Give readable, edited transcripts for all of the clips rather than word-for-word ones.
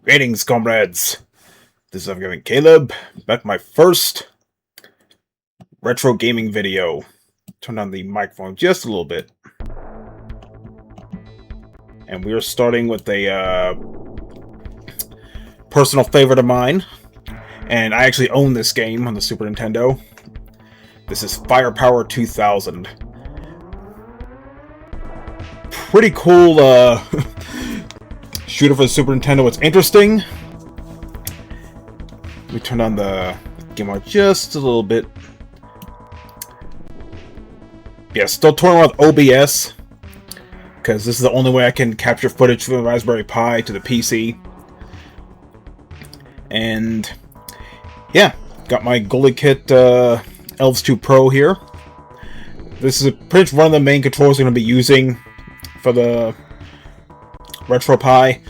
Greetings, comrades. This is Upcoming Caleb, back with my first retro gaming video. Turn on the microphone just a little bit. And we are starting with a personal favorite of mine. And I actually own this game on the Super Nintendo. This is Firepower 2000. Pretty cool shooter for the Super Nintendo. It's interesting. Let me turn on the game art just a little bit. Yeah, still toying around with OBS, because this is the only way I can capture footage from the Raspberry Pi to the PC. And yeah, got my Goalie Kit Elves 2 Pro here. This is pretty much one of the main controls I'm going to be using for the Retro Pi.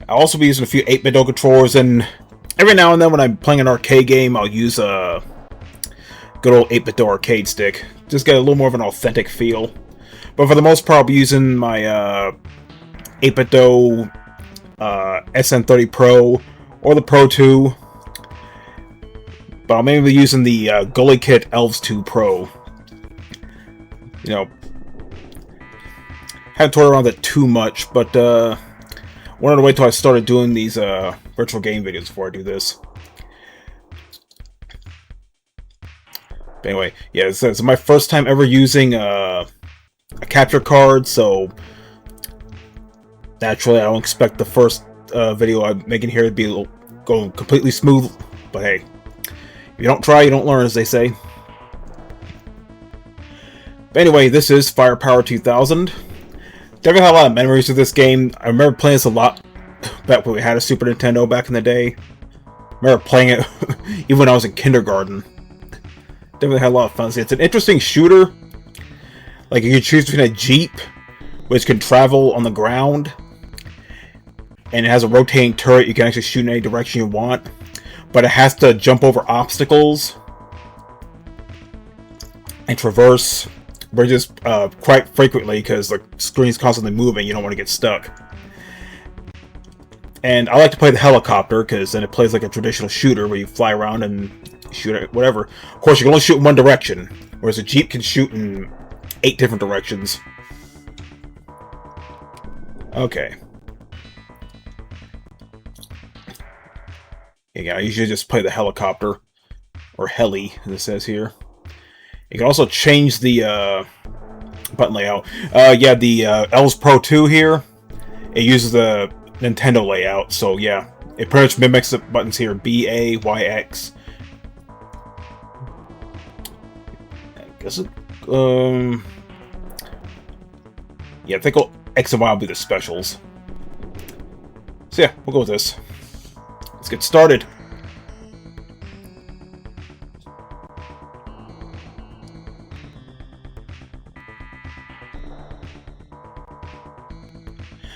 I'll also be using a few 8-bit controllers, and every now and then when I'm playing an arcade game, I'll use a good old 8-bit arcade stick. Just get a little more of an authentic feel. But for the most part, I'll be using my 8-bit SN30 Pro or the Pro 2. But I'm mainly using the Goalie Kit Elves 2 Pro. You know, haven't toyed around with it too much, but wanted to wait till I started doing these virtual game videos before I do this. But anyway, yeah, it's my first time ever using a capture card, so naturally I don't expect the first video I'm making here to be going completely smooth. But hey, if you don't try, you don't learn, as they say. But anyway, this is Firepower 2000. Definitely had a lot of memories of this game. I remember playing this a lot back when we had a Super Nintendo back in the day. I remember playing it even when I was in kindergarten. Definitely had a lot of fun. It's an interesting shooter. Like, you can choose between a Jeep, which can travel on the ground, and it has a rotating turret. You can actually shoot in any direction you want, but it has to jump over obstacles and traverse bridges quite frequently because the screen's constantly moving. You don't want to get stuck. And I like to play the helicopter because then it plays like a traditional shooter where you fly around and shoot at whatever. Of course, you can only shoot in one direction, whereas a Jeep can shoot in 8 different directions. Okay. Yeah, I usually just play the helicopter, or heli, as it says here. You can also change the button layout. Yeah, the Elves Pro 2 here, it uses the Nintendo layout, so yeah, it pretty much mimics the buttons here: B, A, Y, X. I guess it, yeah, I think X and Y will be the specials. So yeah, we'll go with this. Let's get started.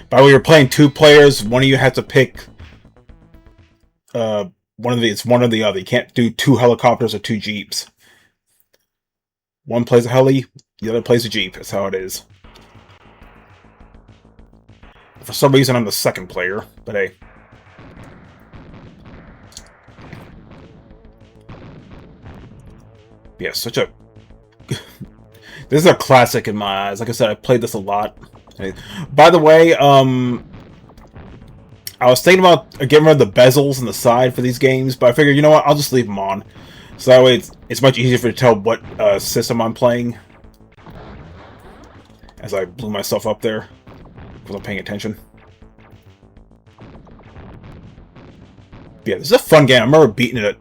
By the way, you're playing 2 players. One of you has to pick it's one or the other. You can't do 2 helicopters or 2 Jeeps. One plays a heli, the other plays a Jeep. That's how it is. For some reason, I'm the second player, but hey. Yeah, such a... This is a classic in my eyes. Like I said, I played this a lot. By the way, I was thinking about getting rid of the bezels on the side for these games, but I figured, you know what, I'll just leave them on. So that way it's much easier for me to tell what system I'm playing. As I blew myself up there. Wasn't paying attention. But yeah, this is a fun game. I remember beating it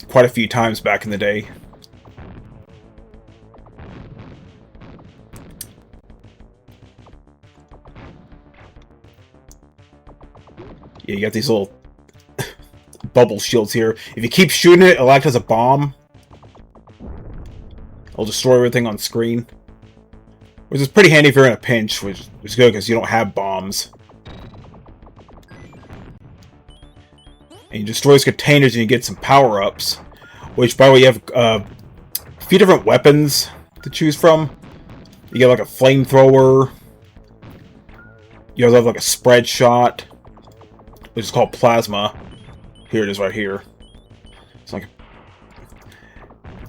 quite a few times back in the day. Yeah, you got these little bubble shields here. If you keep shooting it, it'll act as a bomb. It'll destroy everything on screen. Which is pretty handy if you're in a pinch, which is good because you don't have bombs. And you destroy these containers and you get some power-ups. Which, by the way, you have a few different weapons to choose from. You get like a flamethrower. You also have like a spread shot. which is called plasma. Here it is right here. It's like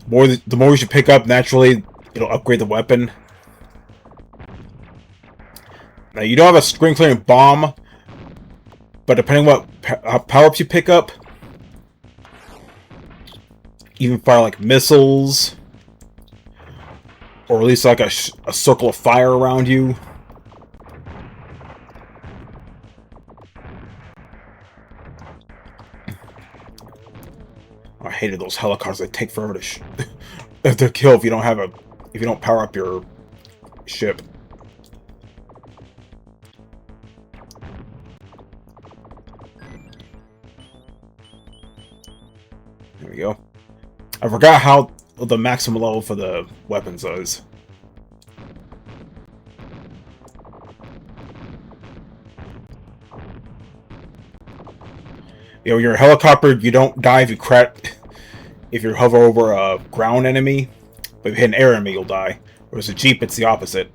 the more you pick up, naturally it'll upgrade the weapon. Now you don't have a screen clearing bomb, but depending on what power-ups you pick up, you can fire like missiles, or at least like a circle of fire around you. I hated those helicopters. They take forever to kill if you don't power up your ship. There we go. I forgot how the maximum level for the weapons is. You know, you're a helicopter, you don't die if you hover over a ground enemy, but if you hit an air enemy, you'll die. Whereas a Jeep, it's the opposite.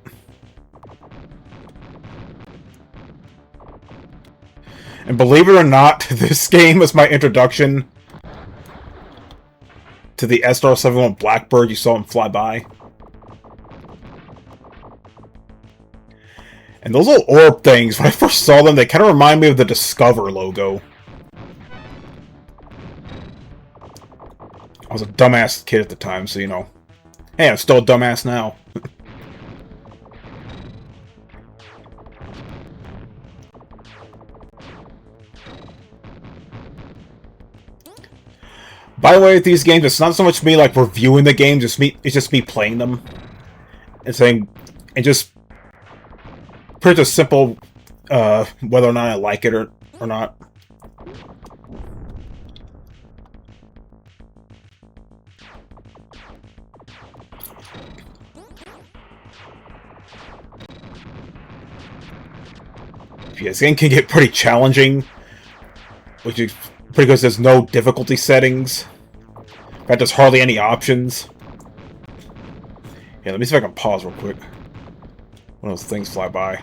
And believe it or not, this game was my introduction to the SR-71 Blackbird. You saw him fly by. And those little orb things, when I first saw them, they kind of remind me of the Discover logo. I was a dumbass kid at the time, so you know. Hey, I'm still a dumbass now. By the way, with these games, it's not so much me like reviewing the games, it's just me playing them. And saying, and just pretty simple whether or not I like it or not. Yeah, this game can get pretty challenging, which is pretty because there's no difficulty settings. In fact, there's hardly any options. Yeah, let me see if I can pause real quick. One of those things fly by.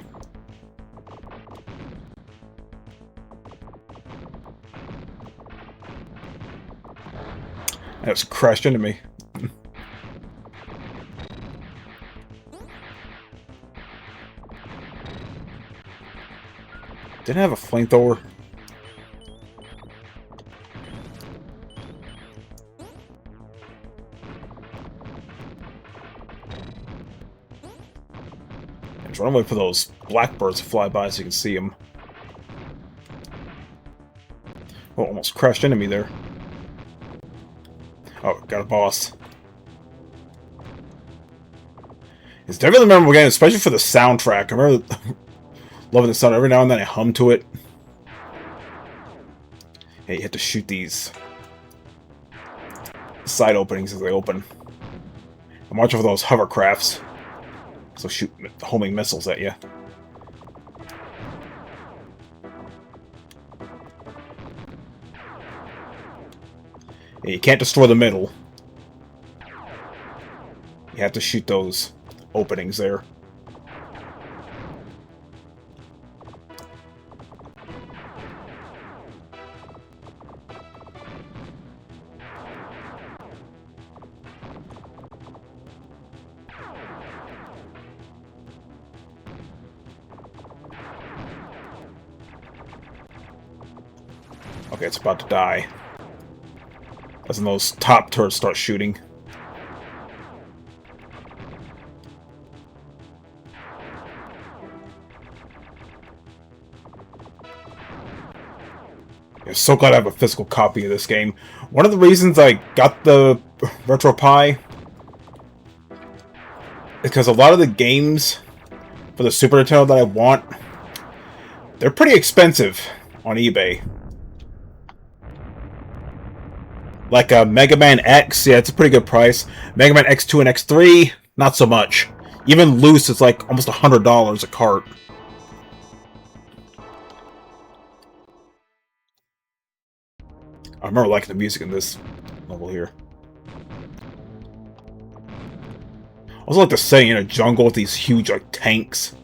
That just crashed into me. Didn't I have a flamethrower? I'm trying to wait for those blackbirds to fly by so you can see them. Oh, almost crashed into me there. Oh, got a boss. It's definitely a memorable game, especially for the soundtrack. I remember loving the sound. Every now and then I hum to it. Yeah, you have to shoot these side openings as they open. I'm watching for those hovercrafts. So shoot homing missiles at you. Yeah, you can't destroy the middle. You have to shoot those openings there. Okay, it's about to die. As in those top turrets start shooting. I'm so glad I have a physical copy of this game. One of the reasons I got the RetroPie is because a lot of the games for the Super Nintendo that I want, they're pretty expensive on eBay. Like Mega Man X, yeah, it's a pretty good price. Mega Man X2 and X3, not so much. Even loose, it's like almost $100 a cart. I remember liking the music in this level here. I also like the setting in a jungle with these huge like tanks.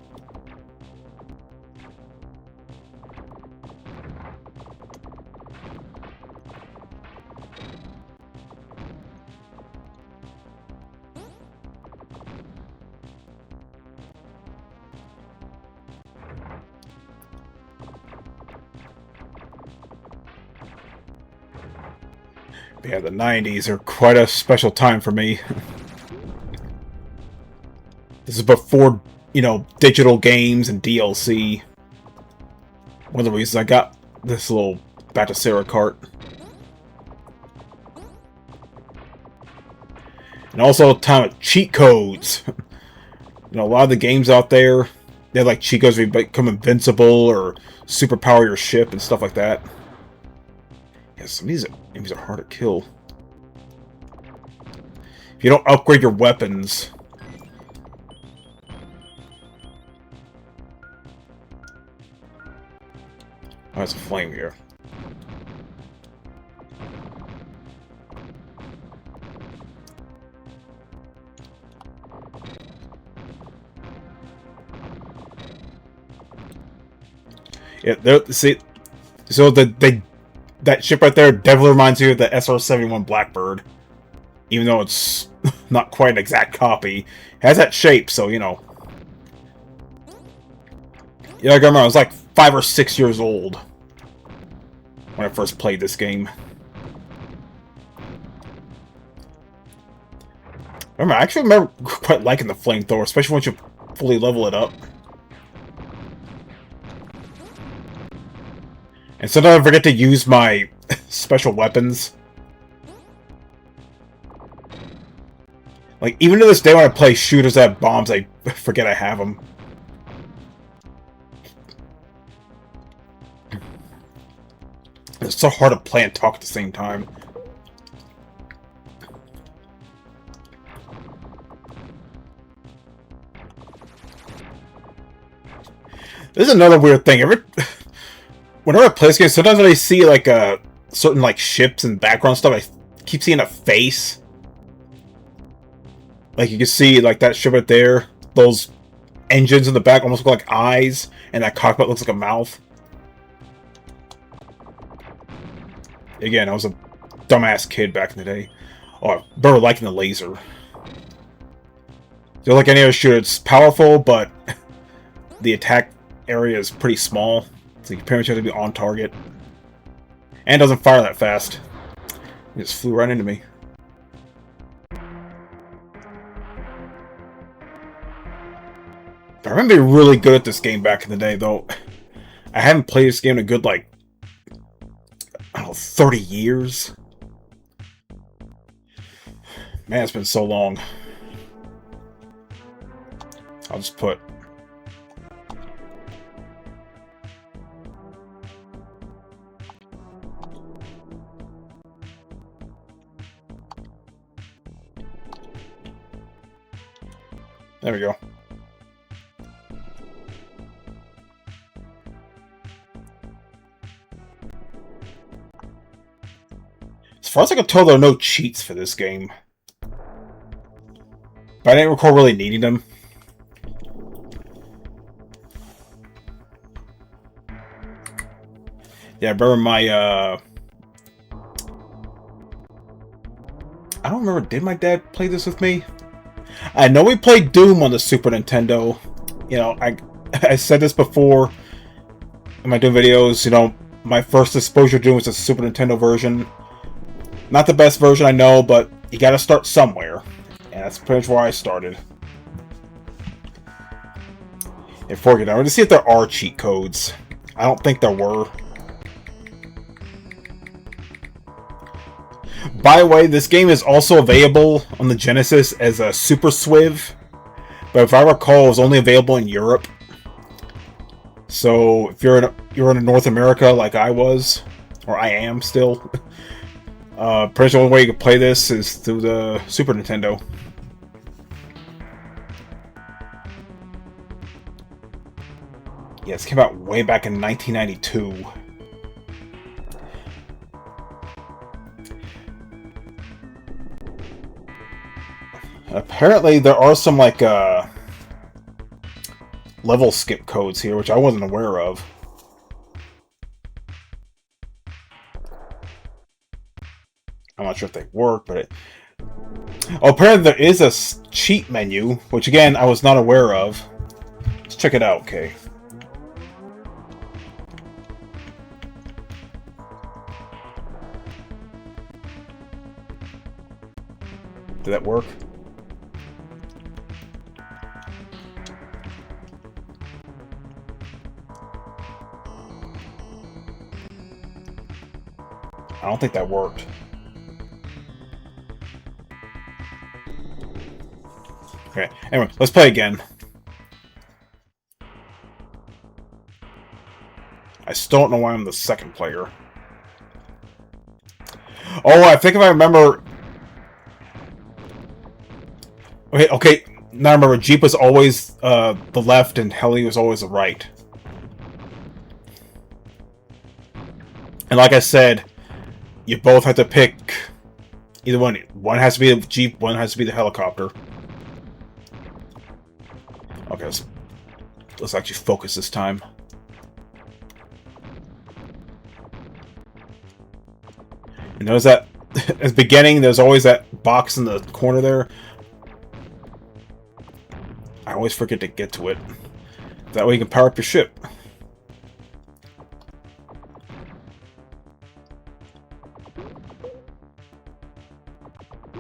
Yeah, the 90s are quite a special time for me. This is before, you know, digital games and DLC. One of the reasons I got this little Bhattacharya cart. And also a time of cheat codes. You know, a lot of the games out there, they have like cheat codes where you become invincible or superpower your ship and stuff like that. Yeah, some of these enemies are hard to kill. If you don't upgrade your weapons. Oh, there's a flame here. Yeah, see, so that ship right there definitely reminds you of the SR-71 Blackbird, even though it's not quite an exact copy. It has that shape, so you know. Yeah, I remember I was like 5 or 6 years old when I first played this game. I actually remember quite liking the flamethrower, especially once you fully level it up. And sometimes I forget to use my special weapons. Like, even to this day when I play shooters that have bombs, I forget I have them. It's so hard to play and talk at the same time. This is another weird thing. Whenever I play this game, sometimes when I see like certain like ships and background stuff, I keep seeing a face. Like you can see like that ship right there, those engines in the back almost look like eyes, and that cockpit looks like a mouth. Again, I was a dumbass kid back in the day. Oh, I remember liking the laser. Just like any other shooter, it's powerful, but the attack area is pretty small. So you pretty much have to be on target. And it doesn't fire that fast. It just flew right into me. I remember being really good at this game back in the day, though. I haven't played this game in a good, like, I don't know, 30 years? Man, it's been so long. I'll just put... There we go. As far as I can tell, there are no cheats for this game. But I didn't recall really needing them. Yeah, I remember my, I don't remember, did my dad play this with me? I know we played Doom on the Super Nintendo. You know, I said this before in my Doom videos, you know, my first exposure to Doom was the Super Nintendo version. Not the best version, I know, but you gotta start somewhere. And that's pretty much where I started. And forget it. I want to see if there are cheat codes. I don't think there were. By the way, this game is also available on the Genesis as a Super Swiv. But if I recall, it was only available in Europe. So if you're in North America like I was, or I am still, pretty much the only way you can play this is through the Super Nintendo. Yeah, this came out way back in 1992. Apparently, there are some, like, level skip codes here, which I wasn't aware of. I'm not sure if they work, but oh, apparently there is a cheat menu, which, again, I was not aware of. Let's check it out, okay. Did that work? I don't think that worked. Okay, anyway, let's play again. I still don't know why I'm the second player. Oh, I think if I remember... Okay, now I remember, Jeep was always the left and Heli was always the right. And like I said, you both have to pick either one. One has to be the Jeep, one has to be the helicopter. Okay, let's actually focus this time. And notice that at the beginning, there's always that box in the corner there. I always forget to get to it. That way you can power up your ship.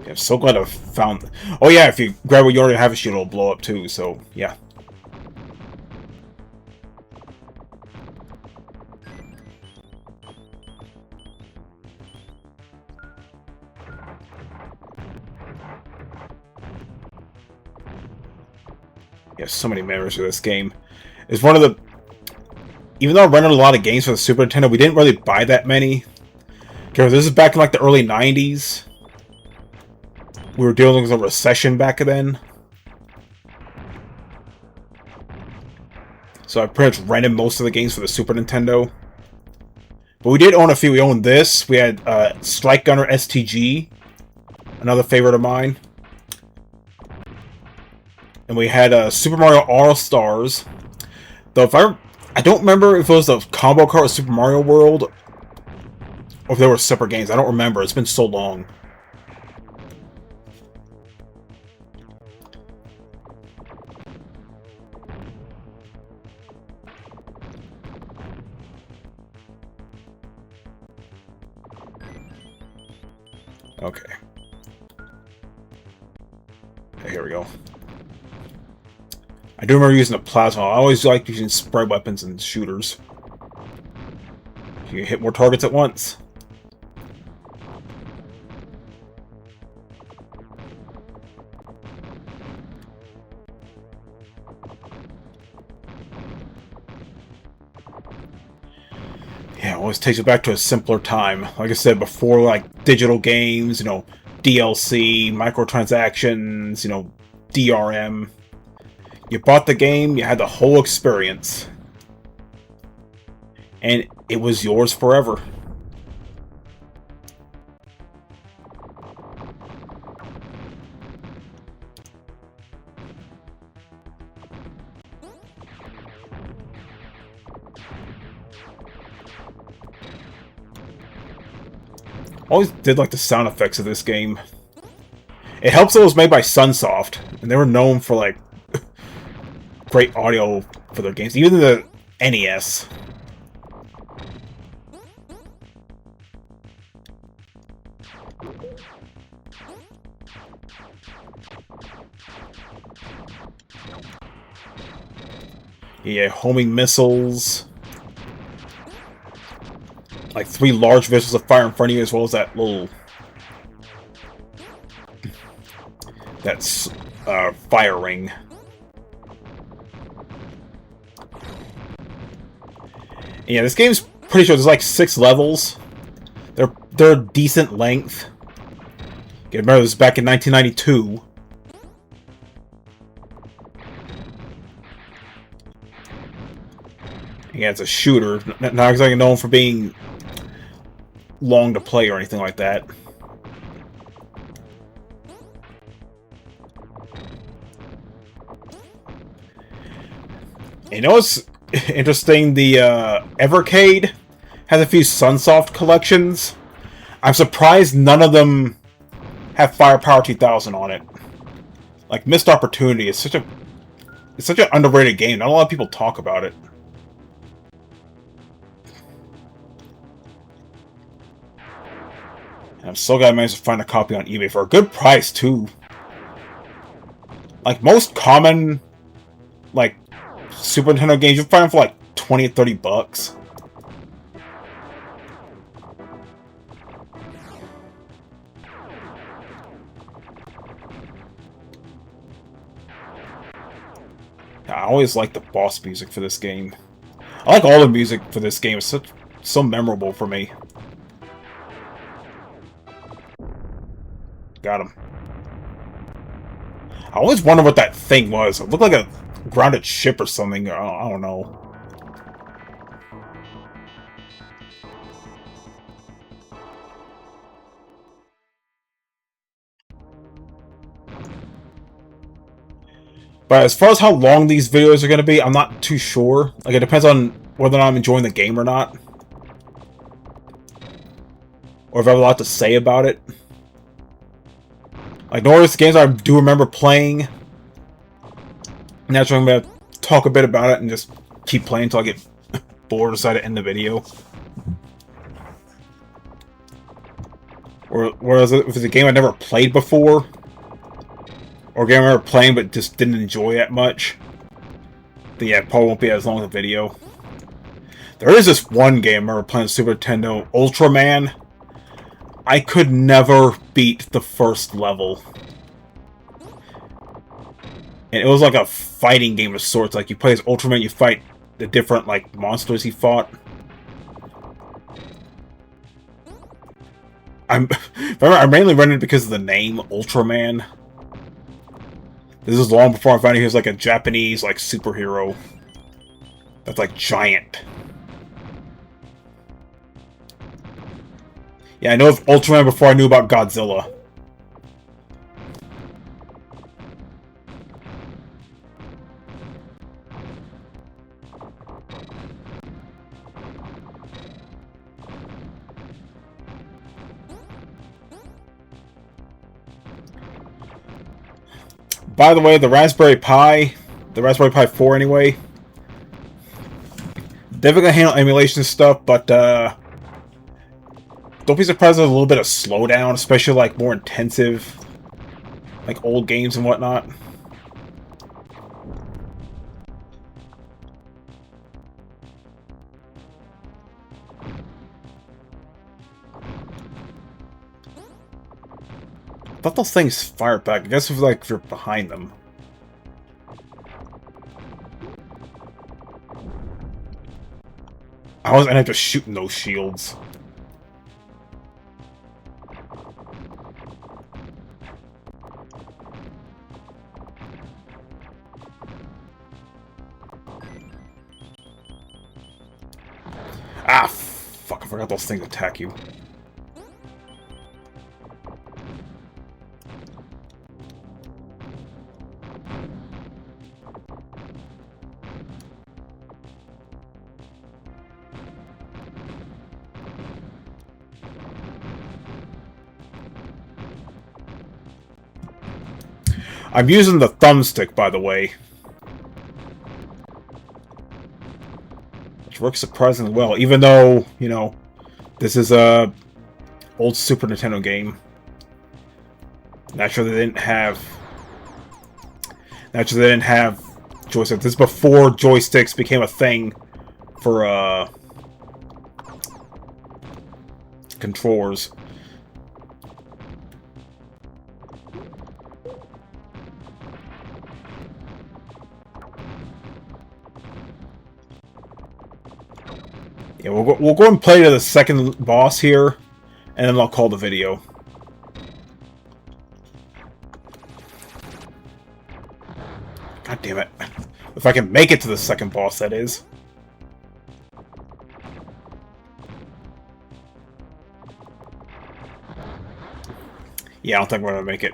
Yeah, I'm so glad I found... Oh yeah, if you grab what you already have a shield, it'll blow up too, so yeah. Yeah, so many memories of this game. It's one of the... Even though I rented a lot of games for the Super Nintendo, we didn't really buy that many. Because this is back in like the early 90s. We were dealing with a recession back then. So I pretty much rented most of the games for the Super Nintendo. But we did own a few. We owned this. We had Strike Gunner STG. Another favorite of mine. And we had Super Mario All-Stars. Though if I don't remember if it was the combo card of Super Mario World, or if they were separate games. I don't remember. It's been so long. Okay. Here we go. I do remember using a plasma. I always like using spread weapons and shooters. You can hit more targets at once. Yeah, it always takes you back to a simpler time. Like I said before, like digital games, you know, DLC, microtransactions, you know, DRM. You bought the game, you had the whole experience. And it was yours forever. Always did like the sound effects of this game. It helps that it was made by Sunsoft, and they were known for like great audio for their games, even the NES. Yeah, homing missiles. Like 3 large missiles of fire in front of you, as well as that little... That's fire ring. Yeah, this game's pretty sure there's like 6 levels. They're decent length. Okay, remember this was back in 1992. Yeah, it's a shooter. Not exactly known for being long to play or anything like that. You know what's interesting? The Evercade has a few Sunsoft collections. I'm surprised none of them have Firepower 2000 on it. Like Missed Opportunity is such an underrated game. Not a lot of people talk about it. And I'm still gonna manage to find a copy on eBay for a good price, too. Like, most common, like, Super Nintendo games, you'll find them for like 20 or 30 bucks. I always like the boss music for this game. I like all the music for this game. It's so memorable for me. Got him. I always wonder what that thing was. It looked like a grounded ship or something. I don't know. But as far as how long these videos are going to be, I'm not too sure. Like, it depends on whether or not I'm enjoying the game or not. Or if I have a lot to say about it. Like, normally it's games I do remember playing. Naturally, I'm going to talk a bit about it and just keep playing until I get bored and decide to end the video. Or whereas if it's a game I never played before, or a game I remember playing but just didn't enjoy it much, then yeah, it probably won't be as long as a video. There is this one game I remember playing on Super Nintendo, Ultraman. I could never beat the first level. And it was like a fighting game of sorts. Like, you play as Ultraman, you fight the different, like, monsters he fought. I mainly running it because of the name, Ultraman. This is long before I found out he was like a Japanese, like, superhero. That's like giant. Yeah, I know of Ultraman before I knew about Godzilla. By the way, the Raspberry Pi 4 anyway, definitely gonna handle emulation stuff, but don't be surprised there's a little bit of slowdown, especially like more intensive, like old games and whatnot. I thought those things fired back. I guess if, like, if you're behind them. I was end up just shooting those shields. Ah, fuck, I forgot those things attack you. I'm using the thumbstick, by the way. Which works surprisingly well, even though, you know, this is a old Super Nintendo game. Naturally, they didn't have joysticks. This is before joysticks became a thing for, controllers. Yeah, we'll go and play to the second boss here, and then I'll call the video. God damn it. If I can make it to the second boss, that is. Yeah, I don't think we're gonna make it.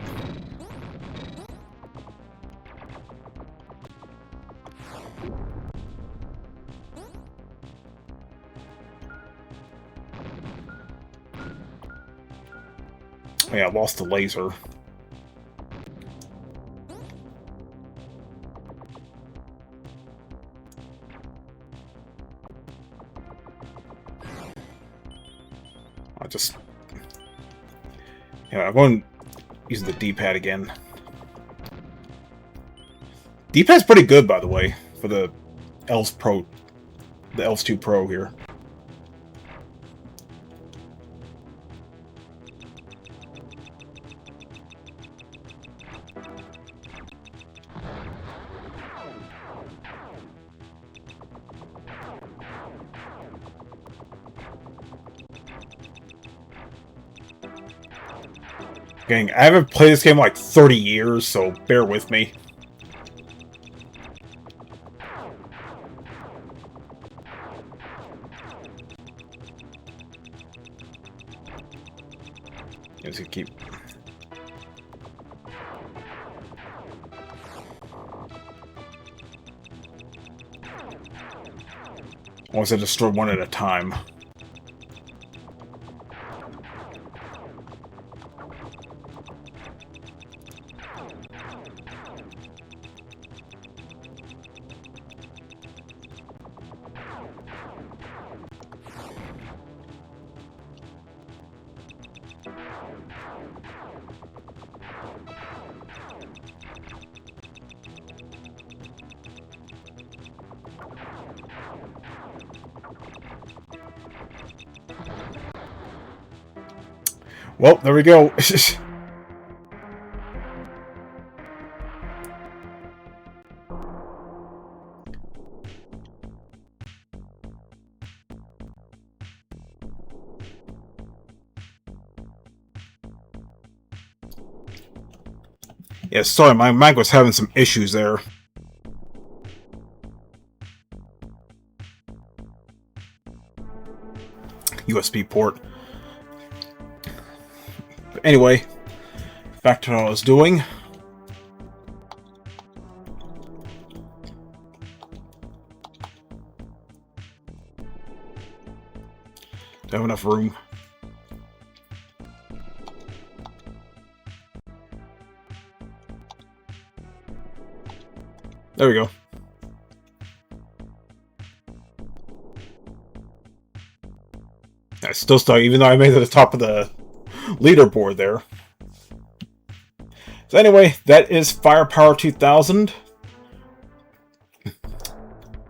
Oh yeah, I lost the laser. I just... Yeah, I'm going using the D-pad again. D-pad's pretty good, by the way, for the ELS Pro, the ELS 2 Pro here. Gang, I haven't played this game in like 30 years, so bear with me. Just keep. I want to destroy one at a time. Well, there we go. Yeah, sorry, my mic was having some issues there. USB port. But anyway, back to what I was doing. Do I have enough room? There we go. I still stuck, even though I made it to the top of the leaderboard there. So anyway, that is Firepower 2000.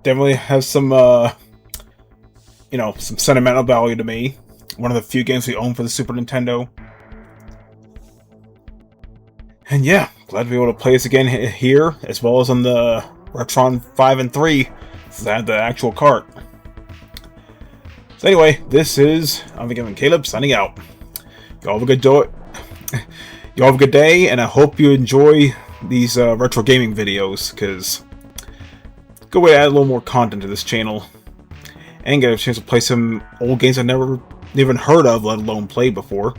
Definitely has some, you know, some sentimental value to me. One of the few games we own for the Super Nintendo. And yeah, glad to be able to play this again here, as well as on the Retron 5 and 3, since I had the actual cart. So anyway, this is I'm Caleb signing out. Y'all have a good day. Y'all have a good day, and I hope you enjoy these retro gaming videos, because good way to add a little more content to this channel, and get a chance to play some old games I've never even heard of, let alone played before.